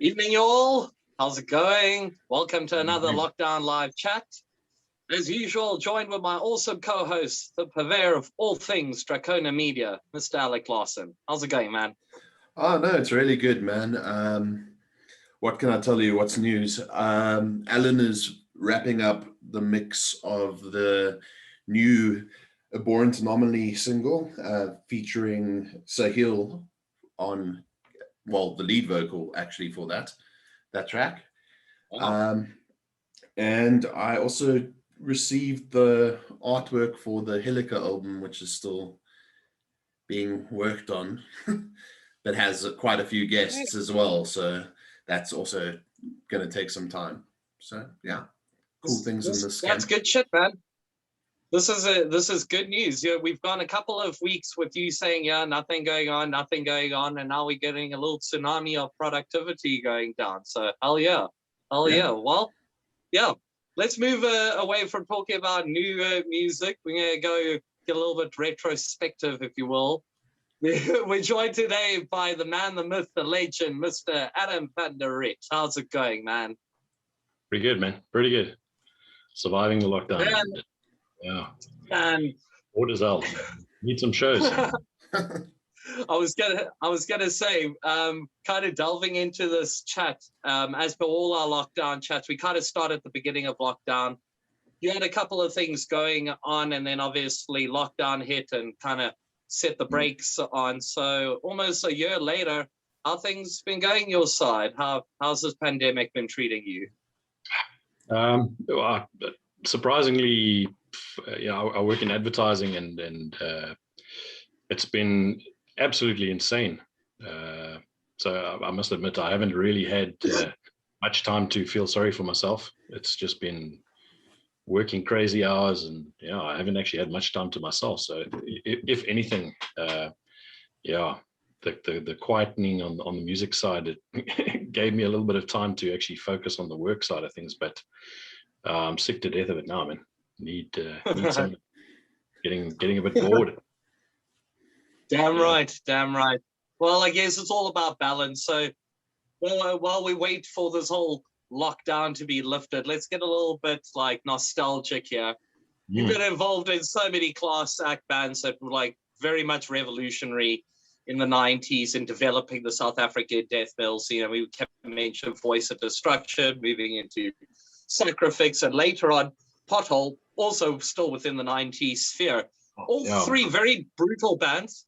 Evening, y'all. How's it going? Welcome to another Lockdown Live chat. As usual, joined with my awesome co-host, the purveyor of all things Dracona Media, Mr. Alec Larson. How's it going, man? Oh, no, it's really good, man. What can I tell you? What's news? Alan is wrapping up the mix of the new Abhorrent Anomaly single featuring Sahil on, well, the lead vocal actually for that track. Wow. And I also received the artwork for the Helica album, which is still being worked on, but has quite a few guests as well. So that's also going to take some time. So yeah, cool things in this That's camp. good shit, man. This is good news. Yeah, we've gone a couple of weeks with you saying, nothing going on, and now we're getting a little tsunami of productivity going down. So hell yeah. Well, yeah. Let's move away from talking about new music. We're gonna go get a little bit retrospective, if you will. We're joined today by the man, the myth, the legend, Mr. Adam Patna. How's it going, man? Pretty good, man. Pretty good. Surviving the lockdown. Yeah. And Orders out. Need some shows. I was gonna say, kind of delving into this chat, as per all our lockdown chats, we kind of started at the beginning of lockdown. You had a couple of things going on, and then obviously lockdown hit and kind of set the brakes on. So almost a year later, how things been going your side? How's this pandemic been treating you? Well, surprisingly, I work in advertising, and it's been absolutely insane. So I must admit, I haven't really had much time to feel sorry for myself. It's just been working crazy hours, and I haven't actually had much time to myself. So if anything, the quietening on the music side, it gave me a little bit of time to actually focus on the work side of things. But I'm sick to death of it now, man. Need some getting a bit bored. Damn right. Well, I guess it's all about balance. So while we wait for this whole lockdown to be lifted, let's get a little bit like nostalgic here. You've been involved in so many class act bands that were like very much revolutionary in the 90s in developing the South African death metal scene. We kept mentioning Voice of Destruction, moving into Sacraphyx, and later on Pothole, also still within the 90s sphere. All three very brutal bands,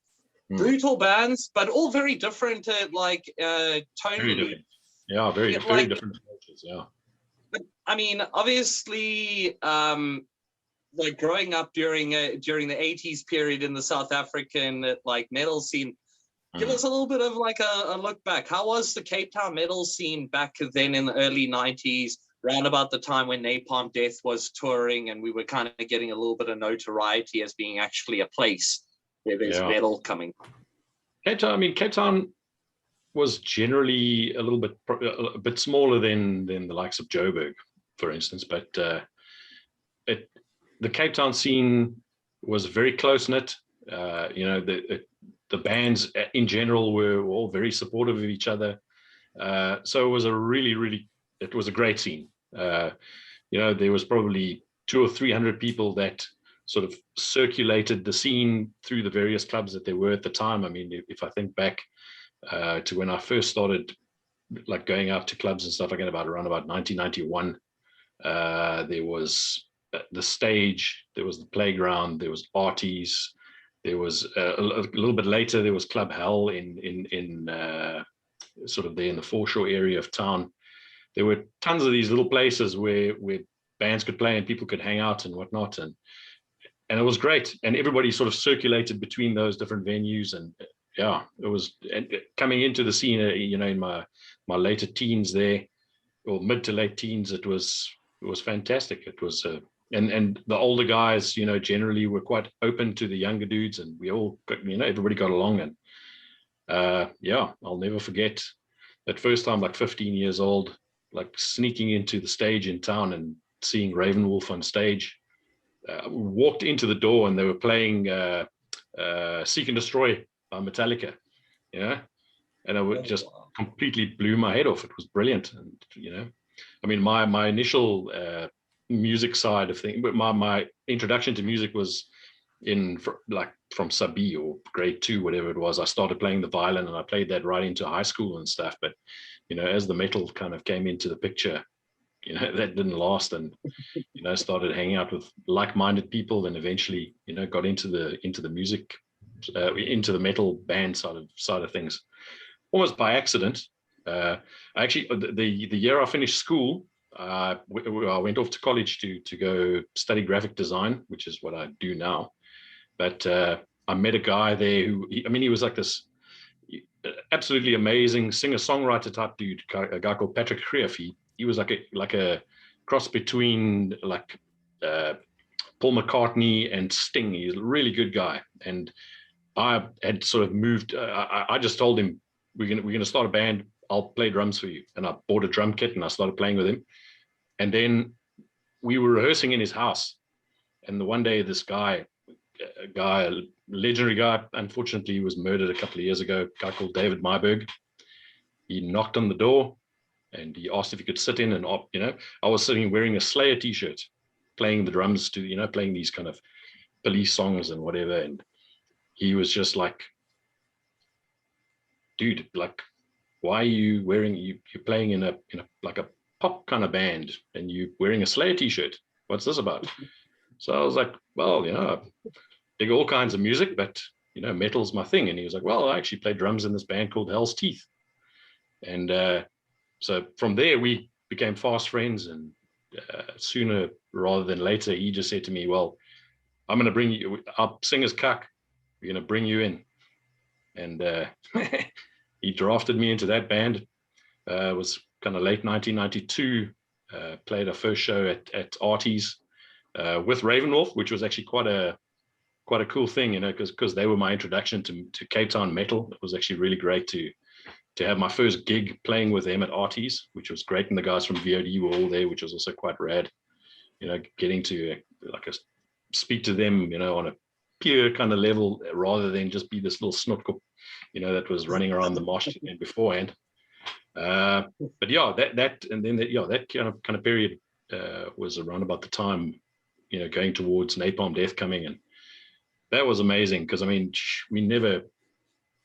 but all very different, tonally. Very different approaches. Yeah. I mean, obviously, like growing up during the 80s period in the South African metal scene, give us a little bit of like a look back. How was the Cape Town metal scene back then in the early 90s, round about the time when Napalm Death was touring, and we were kind of getting a little bit of notoriety as being actually a place where there's metal coming? Cape Town was generally a bit smaller than the likes of Joburg, for instance, but the Cape Town scene was very close knit. The bands in general were all very supportive of each other. So it was it was a great scene. There was probably 200 or 300 people that sort of circulated the scene through the various clubs that there were at the time. I mean, if I think back to when I first started like going out to clubs and stuff again, around about 1991, there was the Stage, there was the Playground, there was Arties, there was a little bit later there was Club Hell in sort of there in the foreshore area of town. There were tons of these little places where bands could play and people could hang out and whatnot, and it was great, and everybody sort of circulated between those different venues. And it was, and coming into the scene, in my later teens there, or mid to late teens, it was fantastic. It was and the older guys, generally were quite open to the younger dudes, and we all everybody got along. And I'll never forget that first time, like 15 years old, like sneaking into the Stage in town and seeing Ravenwolf on stage. Walked into the door and they were playing Seek and Destroy by Metallica, and it just completely blew my head off. It was brilliant. And, you know, I mean, my initial music side of things, but my introduction to music was from sub-B or grade 2, whatever it was. I started playing the violin, and I played that right into high school and stuff. But, you know, as the metal kind of came into the picture, you know, that didn't last. And, you know, started hanging out with like-minded people, and eventually, you know, got into the music, into the metal band side of things, almost by accident. Actually, the year I finished school, I went off to college to go study graphic design, which is what I do now. But I met a guy there who, he was like this absolutely amazing singer-songwriter type dude, a guy called Patrick Riet. He was like a cross between like Paul McCartney and Sting. He's a really good guy. And I had sort of moved. I just told him, we're gonna start a band. I'll play drums for you. And I bought a drum kit and I started playing with him. And then we were rehearsing in his house. And the one day, this guy, a legendary guy, unfortunately, he was murdered a couple of years ago, a guy called David Myberg. He knocked on the door and he asked if he could sit in. And, you know, I was sitting wearing a Slayer t-shirt, playing the drums to, you know, playing these kind of police songs and whatever. And he was just like, dude, like, why are you wearing, you're playing in a like a pop kind of band and you wearing a Slayer t-shirt? What's this about? So I was like, well, you know, I dig all kinds of music, but, you know, metal's my thing. And he was like, well, I actually play drums in this band called Hell's Teeth. And so from there, we became fast friends. And sooner rather than later, he just said to me, well, I'm going to bring you, our singer's cuck, we're going to bring you in. And he drafted me into that band. It was kind of late 1992, played our first show at Artie's with Ravenwolf, which was actually quite a cool thing, you know, because they were my introduction to Cape Town metal. It was actually really great to have my first gig playing with them at Artie's, which was great. And the guys from VOD were all there, which was also quite rad, you know, getting to speak to them, you know, on a peer kind of level rather than just be this little snotkop, you know, that was running around the mosh beforehand. But yeah, that and then that kind of period was around about the time, you know, going towards Napalm Death coming, and that was amazing because I mean, we never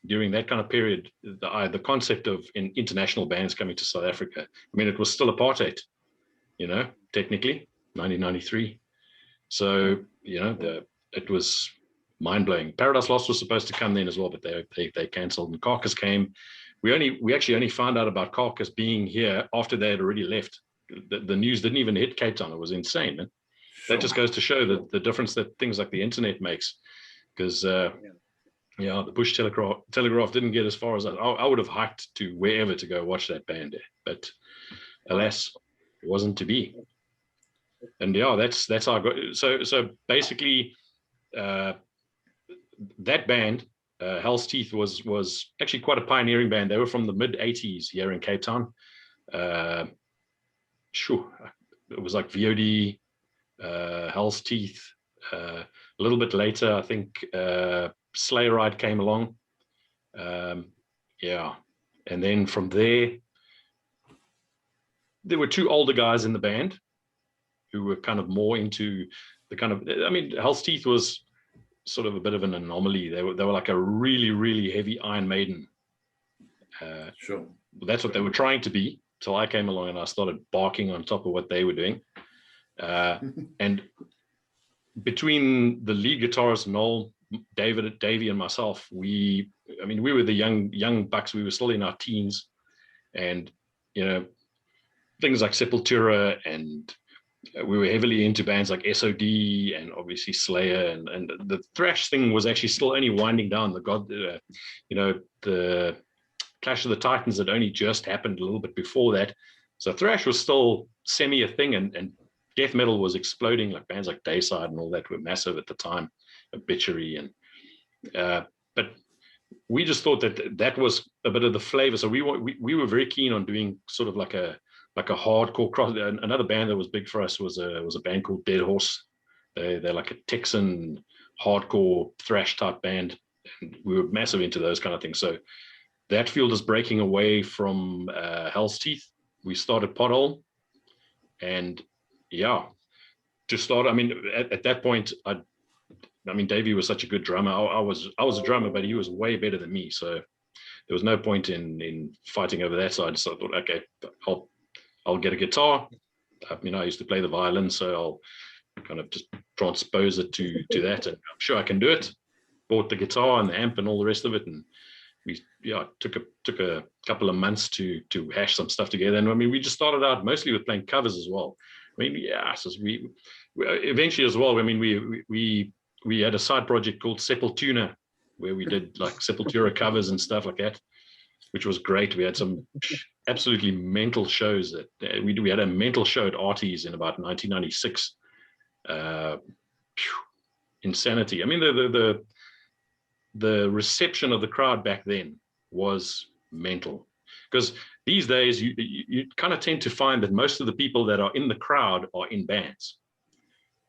during that kind of period the concept of international bands coming to South Africa. I mean, it was still apartheid, you know, technically 1993. So you know, it was mind blowing. Paradise Lost was supposed to come then as well, but they cancelled. And Carcass came. We actually only found out about Carcass being here after they had already left. The news didn't even hit Cape Town. It was insane, man. Sure. That just goes to show the difference that things like the internet makes. Because the Bush Telegraph didn't get as far as I would have hiked to wherever to go watch that band, but alas, it wasn't to be. And yeah, that's how I got. So basically, that band, Hell's Teeth, was actually quite a pioneering band. They were from the mid '80s here in Cape Town. Sure, it was like VOD, Hell's Teeth. A little bit later, I think Slayer Riet came along. And then from there were two older guys in the band who were kind of more into the kind of, I mean, Hell's Teeth was sort of a bit of an anomaly. They were like a really, really heavy Iron Maiden. Sure. That's what they were trying to be till I came along and I started barking on top of what they were doing. And between the lead guitarist Noel, Davey, and myself, we were the young bucks. We were still in our teens, and you know, things like Sepultura, and we were heavily into bands like SOD and obviously Slayer, and the thrash thing was actually still only winding down. The Clash of the Titans had only just happened a little bit before that, so thrash was still semi a thing, and death metal was exploding. Like bands like Dayside and all that were massive at the time, Obituary, and but we just thought that was a bit of the flavor. So we were very keen on doing sort of like a hardcore cross. Another band that was big for us was a band called Dead Horse. They're like a Texan hardcore thrash type band, and we were massive into those kind of things. So that field is breaking away from Hell's Teeth. We started Pothole, and yeah, to start. I mean, at that point, I mean, Davey was such a good drummer. I was a drummer, but he was way better than me. So there was no point in fighting over that side. So I thought, okay, I'll get a guitar. You know, I used to play the violin, so I'll kind of just transpose it to that, and I'm sure I can do it. Bought the guitar and the amp and all the rest of it, and we took a couple of months to hash some stuff together. And I mean, we just started out mostly with playing covers as well. I mean, so we eventually as well. I mean, we had a side project called Sepultura, where we did like Sepultura covers and stuff like that, which was great. We had some absolutely mental shows that we had a mental show at Artie's in about 1996. Insanity. I mean, the reception of the crowd back then was mental, because these days you kind of tend to find that most of the people that are in the crowd are in bands,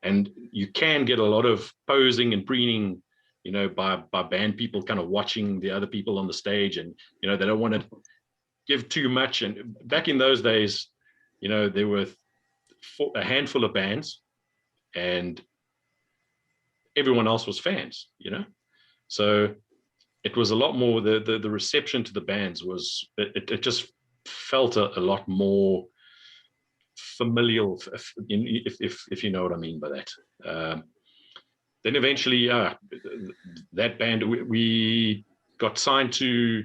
and you can get a lot of posing and preening, you know, by band people kind of watching the other people on the stage, and you know, they don't want to give too much. And back in those days, you know, there were a handful of bands and everyone else was fans, you know. So it was a lot more, the reception to the bands was, it just felt a lot more familial, if you know what I mean by that. Then eventually, that band, we got signed to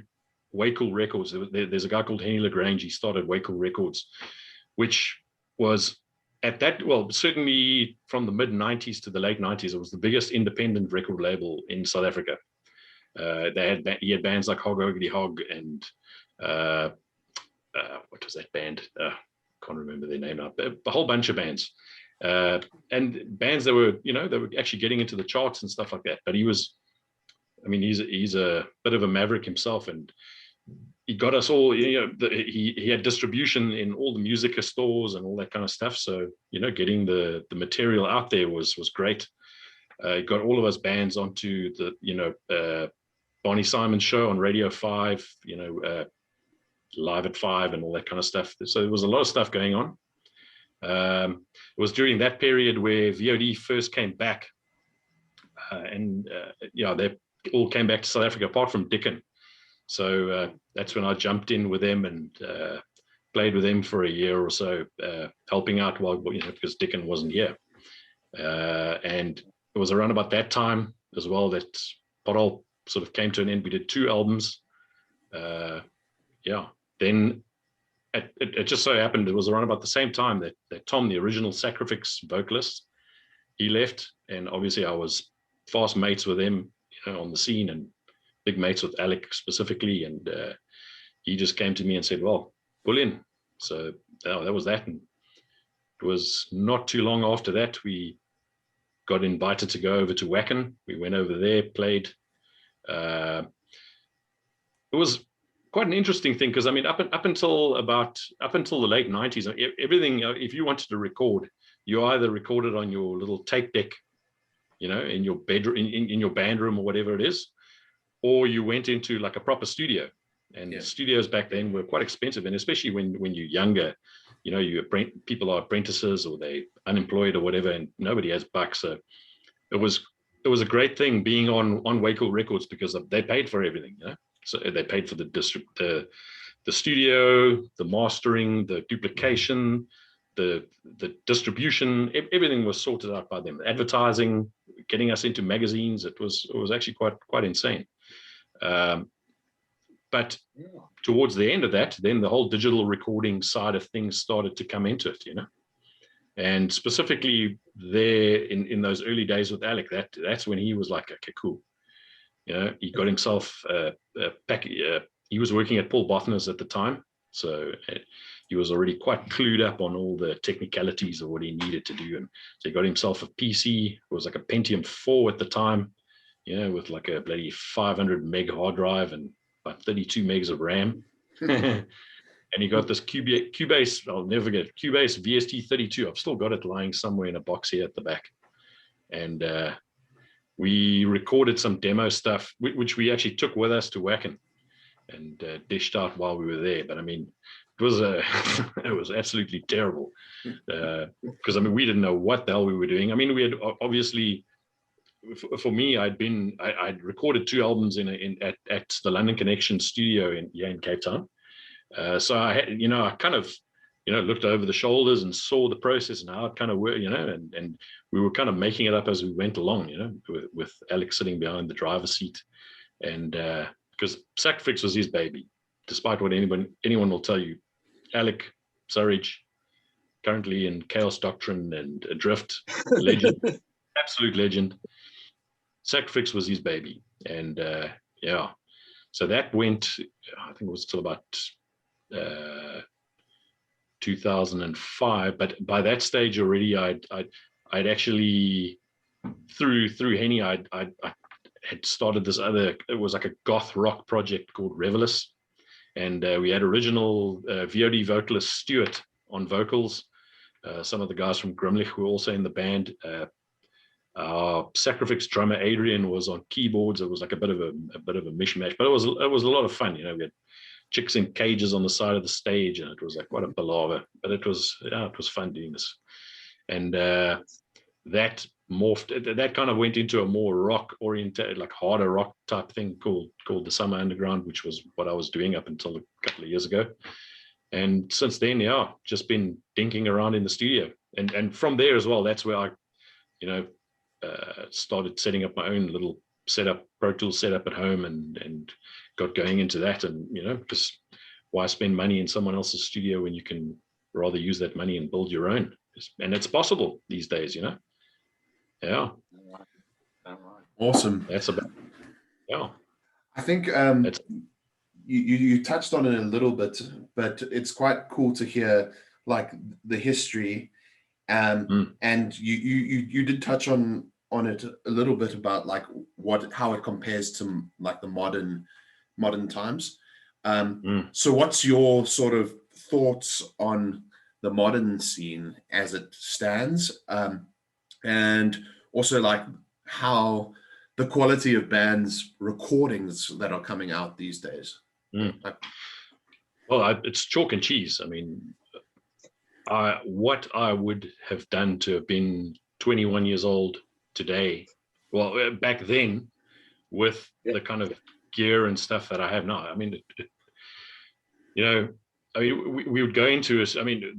Way Cool Records. There's a guy called Henny LaGrange. He started Way Cool Records, which was at that, well, certainly from the mid 90s to the late 90s, it was the biggest independent record label in South Africa. He had bands like Hog Hoggity Hog and what was that band? Can't remember their name now. A whole bunch of bands. And bands that were, you know, they were actually getting into the charts and stuff like that. But he was, I mean, he's a bit of a maverick himself, and he got us all, you know, he had distribution in all the music stores and all that kind of stuff. So, you know, getting the material out there was great. He got all of us bands onto the, you know, Barney Simon's show on Radio 5, you know, Live at 5 and all that kind of stuff. So there was a lot of stuff going on. It was during that period where VOD first came back, and yeah, they all came back to South Africa apart from Dickon. So that's when I jumped in with them and played with them for a year or so, helping out while, you know, because Dickon wasn't here. And it was around about that time as well that Pothole sort of came to an end. We did 2 albums. Yeah, then it just so happened it was around about the same time that Tom, the original Sacraphyx vocalist, he left, and obviously I was fast mates with him, you know, on the scene, and big mates with Alec specifically, and he just came to me and said, well, pull in. So that was that, and it was not too long after that we got invited to go over to Wacken. We went over there, played. It was quite an interesting thing, because I mean, up until the late 90s, everything, if you wanted to record, you either recorded on your little tape deck, you know, in your bedroom, in your band room or whatever it is, or you went into like a proper studio. And yeah, studios back then were quite expensive, and especially when you're younger, you know, people are apprentices or they unemployed or whatever, and nobody has bucks. So it was a great thing being on Way Cool Records, because they paid for everything, you know. So they paid for the studio, the mastering, the duplication, the distribution. Everything was sorted out by them. Advertising, getting us into magazines. It was actually quite insane. But towards the end of that, then the whole digital recording side of things started to come into it, you know. And specifically there in those early days with Alec, that's when he was like, okay, cool. You know, he got himself he was working at Paul Bothner's at the time, so he was already quite clued up on all the technicalities of what he needed to do. And so he got himself a PC. It was like a Pentium 4 at the time, you know, with like a bloody 500 meg hard drive and about 32 megs of RAM. And he got this Cubase, I'll never forget, Cubase VST32. I've still got it lying somewhere in a box here at the back. And we recorded some demo stuff, which we actually took with us to Wacken. and dished out while we were there. But I mean, it was it was absolutely terrible, because I mean, we didn't know what the hell we were doing. I mean, we had obviously, for me, I'd recorded 2 albums at the London Connection studio in Cape Town. So I had, I kind of, looked over the shoulders and saw the process and how it kind of worked, and we were kind of making it up as we went along, with Alex sitting behind the driver's seat. And because Sacraphyx was his baby, despite what anyone will tell you. Alec, Surridge, currently in Chaos Doctrine and Adrift, legend, absolute legend. Sacraphyx was his baby. And yeah, so that went, I think it was till about 2005, but by that stage already, I'd actually through Henny, I had started this other. It was like a goth rock project called Revelous, and we had original VOD vocalist Stuart on vocals. Some of the guys from Grimlich were also in the band. Our Sacraphyx drummer Adrian was on keyboards. It was like a bit of a mishmash, but it was a lot of fun. We had chicks in cages on the side of the stage, and it was like quite a palaver, but it was fun doing this. And that morphed, that kind of went into a more rock oriented, like harder rock type thing called the Summer Underground, which was what I was doing up until a couple of years ago. And since then, yeah, just been dinking around in the studio, and from there as well, that's where I started setting up my own little setup, Pro Tools setup at home, and got going into that. And because why spend money in someone else's studio when you can rather use that money and build your own? And it's possible these days. Yeah. Awesome. That's about, yeah. I think you touched on it a little bit, but it's quite cool to hear like the history. And you did touch on it a little bit about like how it compares to like the modern times. So what's your sort of thoughts on the modern scene as it stands, and also like how the quality of bands recordings that are coming out these days? Well, it's chalk and cheese. I mean, what I would have done to have been 21 years old today, well, back then, with the kind of gear and stuff that I have now. I mean, we would go into it. I mean,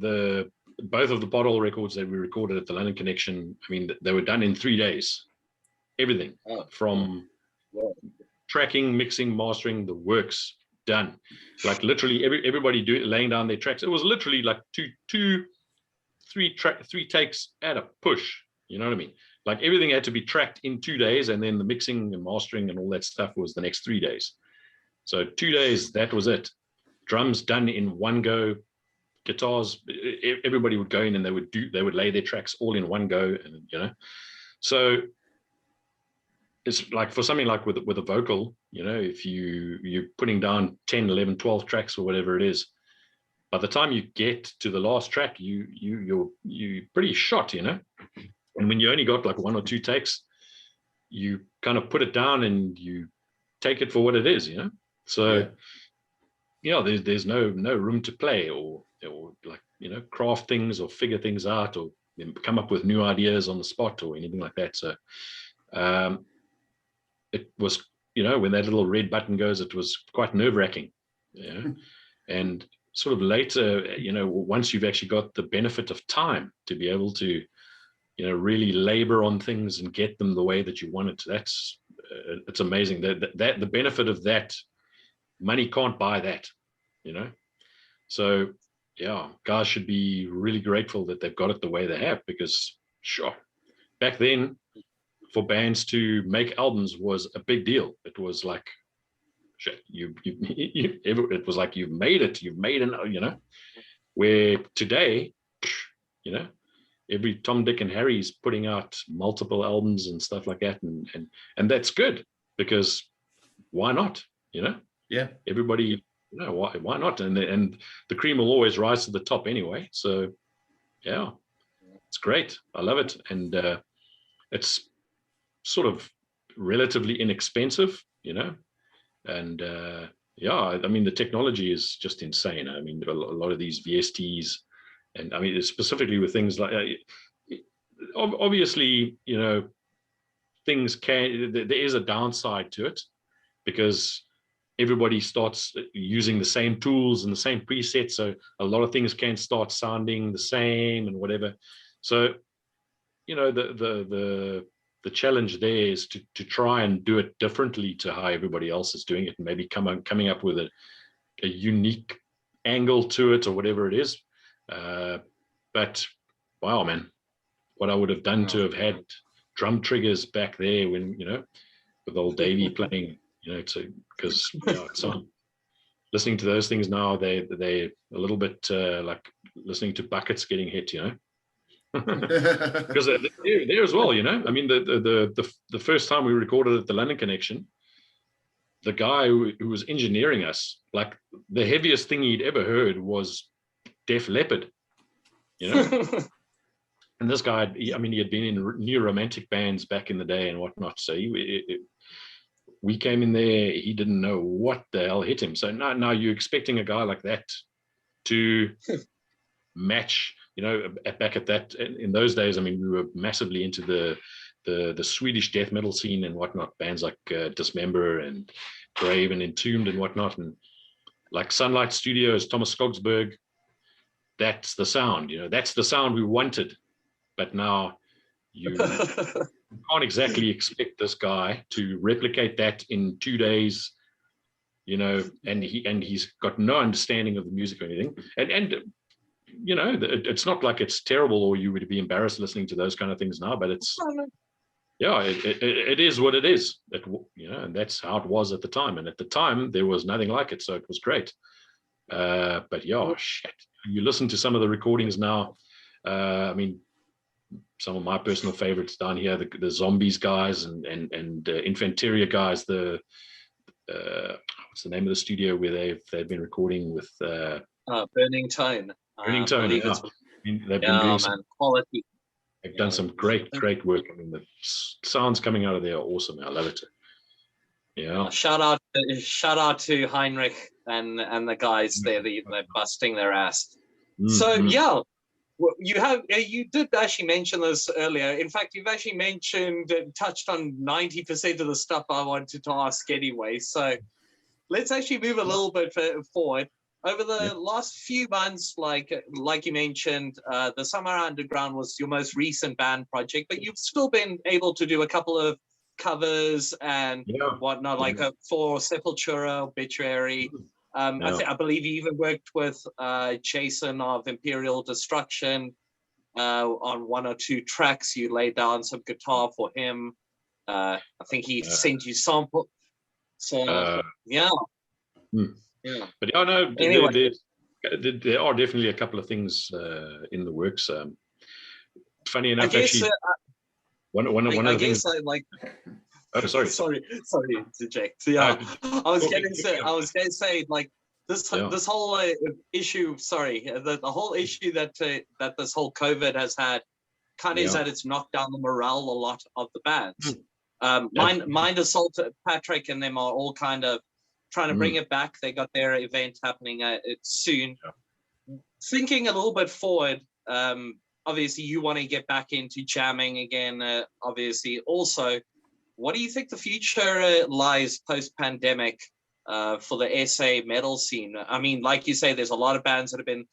both of the Pothole records that we recorded at the London Connection, I mean, they were done in 3 days. Everything from tracking, mixing, mastering, the works done. Like literally everybody laying down their tracks. It was literally like three takes at a push. You know what I mean? Like everything had to be tracked in 2 days, and then the mixing and mastering and all that stuff was the next 3 days. So 2 days, that was it. Drums done in one go. Guitars, everybody would go in and they would lay their tracks all in one go, and so it's like for something like with a vocal, if you're putting down 10, 11, 12 tracks or whatever it is, by the time you get to the last track, you're pretty shot, And when you only got like 1 or 2 takes, you kind of put it down and you take it for what it is, So there's no room to play or like craft things or figure things out or come up with new ideas on the spot or anything like that. So it was, when that little red button goes, it was quite nerve-wracking, and sort of later, once you've actually got the benefit of time to be able to, really labor on things and get them the way that you want it, that's it's amazing that the benefit of that, money can't buy that, So yeah, guys should be really grateful that they've got it the way they have, because sure, back then, for bands to make albums was a big deal. It was like, shit, it was like you've made it, where today, every Tom, Dick, and Harry's putting out multiple albums and stuff like that, and that's good, because why not? Yeah, everybody, why not? And the cream will always rise to the top anyway. So yeah, it's great. I love it, and it's sort of relatively inexpensive, and yeah, I mean, the technology is just insane. I mean, a lot of these VSTs, and I mean, specifically with things like, obviously, you know, things there is a downside to it, because everybody starts using the same tools and the same presets. So a lot of things can start sounding the same and whatever. So, you know, the challenge there is to try and do it differently to how everybody else is doing it, and maybe coming up with a unique angle to it or whatever it is. But wow, man, what I would have done to have had drum triggers back there when, you know, with old Davey playing, you know, because so listening to those things now, they're a little bit like listening to buckets getting hit, you know. Because they're there as well, you know. I mean, the first time we recorded at the London Connection, the guy who was engineering us, like, the heaviest thing he'd ever heard was Def Leppard, you know. And this guy, he had been in new romantic bands back in the day and whatnot. So we came in there, he didn't know what the hell hit him. So now you're expecting a guy like that to match, you know, back at that, in those days, I mean, we were massively into the Swedish death metal scene and whatnot, bands like Dismember and Grave and Entombed and whatnot, and like Sunlight Studios, Thomas Skogsberg. That's the sound, you know, that's the sound we wanted. But now you can't exactly expect this guy to replicate that in 2 days, you know, and he's got no understanding of the music or anything. And you know, it's not like it's terrible or you would be embarrassed listening to those kind of things now, but it's, yeah, it is what it is. You know, and that's how it was at the time. And at the time, there was nothing like it, so it was great. But yeah, shit. You listen to some of the recordings now. I mean, some of my personal favorites down here, the Zombies guys and Infanteria guys. The what's the name of the studio where they've been recording with Burning Tone. Burning Tone. Yeah. I mean, they've been doing some quality. They've done some great work. I mean, the sounds coming out of there are awesome. I love it. Yeah. Shout out to Heinrich and the guys there. They're busting their ass. Mm-hmm. So yeah. You did actually mention this earlier. In fact, you've actually touched on 90% of the stuff I wanted to ask anyway. So let's actually move a little bit forward. Over the last few months, like you mentioned, the Summer Underground was your most recent band project, but you've still been able to do a couple of covers and whatnot, like for Sepultura, Obituary. I believe you even worked with Jason of Imperial Destruction on 1 or 2 tracks. You laid down some guitar for him. I think he sent you sample. So yeah. But I know anyway. there are definitely a couple of things in the works. Funny enough, actually, one of the things. Oh, sorry to interject. Yeah, I was going to say like this whole issue. Sorry, the whole issue that this whole COVID has had kind of is that it's knocked down the morale a lot of the bands. Mind Assault, Patrick, and them are all kind of trying to bring it back. They got their event happening soon. Thinking a little bit forward. Obviously, you want to get back into jamming again. Obviously, also. What do you think the future lies post-pandemic for the SA metal scene? I mean, like you say, there's a lot of bands that have been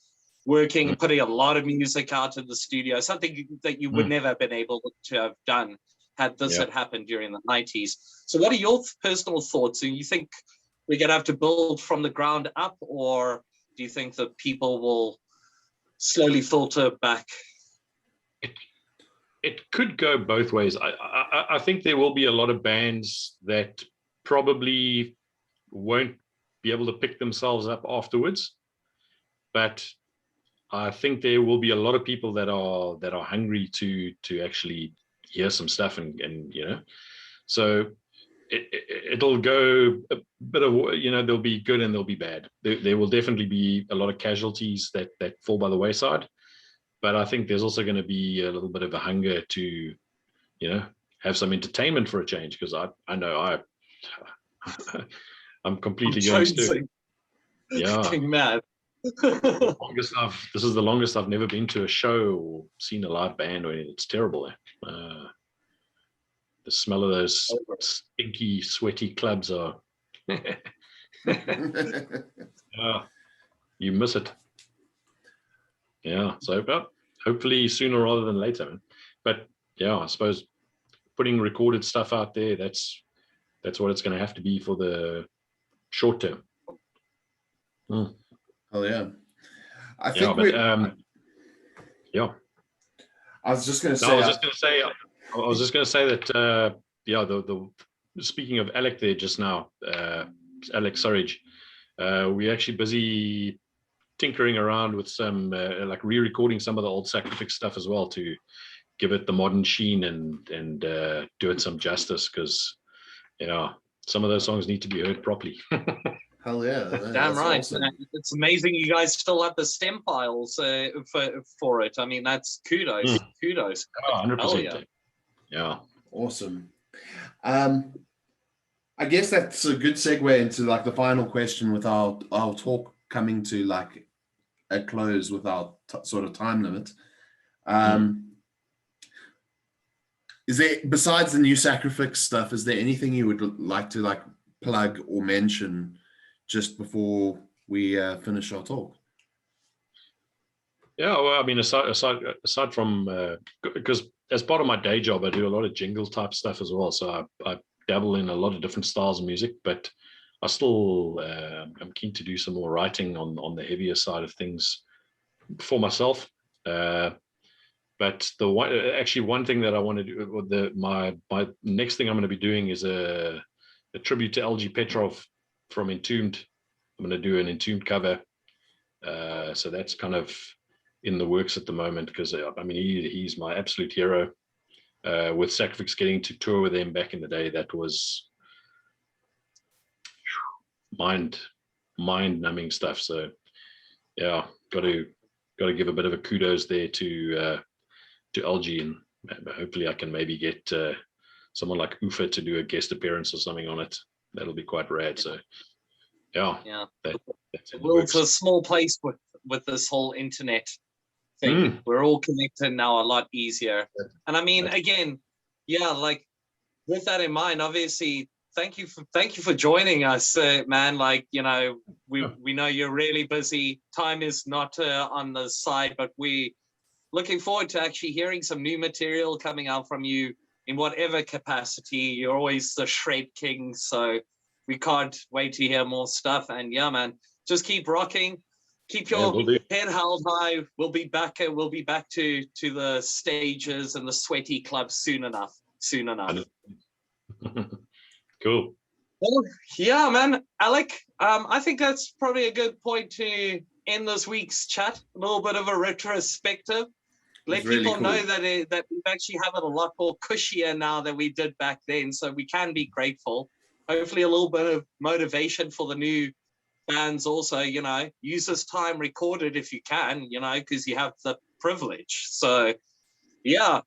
working and putting a lot of music out in the studio, something that you would never have been able to have done had this had happened during the 90s. So what are your personal thoughts? Do you think we're going to have to build from the ground up, or do you think that people will slowly filter back? It could go both ways. I think there will be a lot of bands that probably won't be able to pick themselves up afterwards, but I think there will be a lot of people that are hungry to actually hear some stuff and you know, so it'll go a bit of, you know, there'll be good and there'll be bad. There will definitely be a lot of casualties that fall by the wayside. But I think there's also going to be a little bit of a hunger to, you know, have some entertainment for a change. Because I know I'm completely going to. jonesing. Yeah. Fucking mad. This is the longest I've never been to a show or seen a live band or anything. It's terrible. The smell of those stinky, sweaty clubs are. You miss it. Yeah. So, but hopefully sooner rather than later. Man. But yeah, I suppose putting recorded stuff out there, that's what it's going to have to be for the short term. Oh yeah. I Yeah, think but yeah. I was just going to No, say. I was just going to say that. Yeah, the speaking of Alec there just now, Alec Surridge, we're actually busy tinkering around with some like re-recording some of the old Sacraphyx stuff as well to give it the modern sheen and do it some justice, because some of those songs need to be heard properly. Hell yeah. Damn right. Awesome. It's amazing you guys still have the stem files for it. I mean, that's kudos. Kudos. Oh, 100%. Hell yeah. Yeah. Awesome. I guess that's a good segue into like the final question with our talk coming to like a close with our sort of time limit. Is there, besides the new Sacraphyx stuff, is there anything you would like to like plug or mention just before we finish our talk? Yeah, well, I mean, aside from because as part of my day job, I do a lot of jingle type stuff as well. So I dabble in a lot of different styles of music, but I still I'm keen to do some more writing on the heavier side of things for myself. But one thing that I want to do, my next thing I'm going to be doing is a tribute to LG Petrov from Entombed. I'm going to do an Entombed cover. So that's kind of in the works at the moment, because I mean he's my absolute hero. With Sacraphyx getting to tour with them back in the day, that was mind-numbing stuff. So yeah, got to give a bit of a kudos there to LG, and hopefully I can maybe get someone like Ufa to do a guest appearance or something on it. That'll be quite rad. So yeah. That's in the Well, works. it's a small place with this whole internet thing. We're all connected now a lot easier. And I mean, again, yeah, like with that in mind, obviously, thank you for joining us, man. Like, we know you're really busy. Time is not on the side, but we looking forward to actually hearing some new material coming out from you in whatever capacity. You're always the shred king, so we can't wait to hear more stuff. And yeah, man, just keep rocking. Keep your head held high. We'll be back to the stages and the sweaty clubs soon enough. Cool. Well, yeah, man. Alec, I think that's probably a good point to end this week's chat. A little bit of a retrospective. Let people know that we've actually have it a lot more cushier now than we did back then, so we can be grateful. Hopefully a little bit of motivation for the new bands also, use this time recorded if you can, because you have the privilege. So yeah,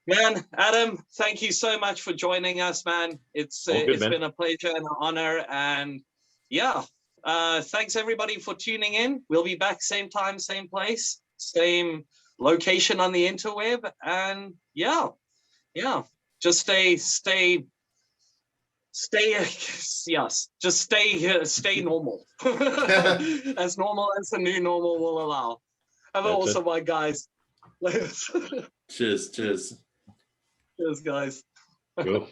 man, Adam, thank you so much for joining us, man. It's been a pleasure and an honor. And yeah, thanks everybody for tuning in. We'll be back same time, same place, same location on the interweb. And yeah, just stay normal. As normal as the new normal will allow. Have an awesome one, guys. Cheers. Cheers, guys. Cool.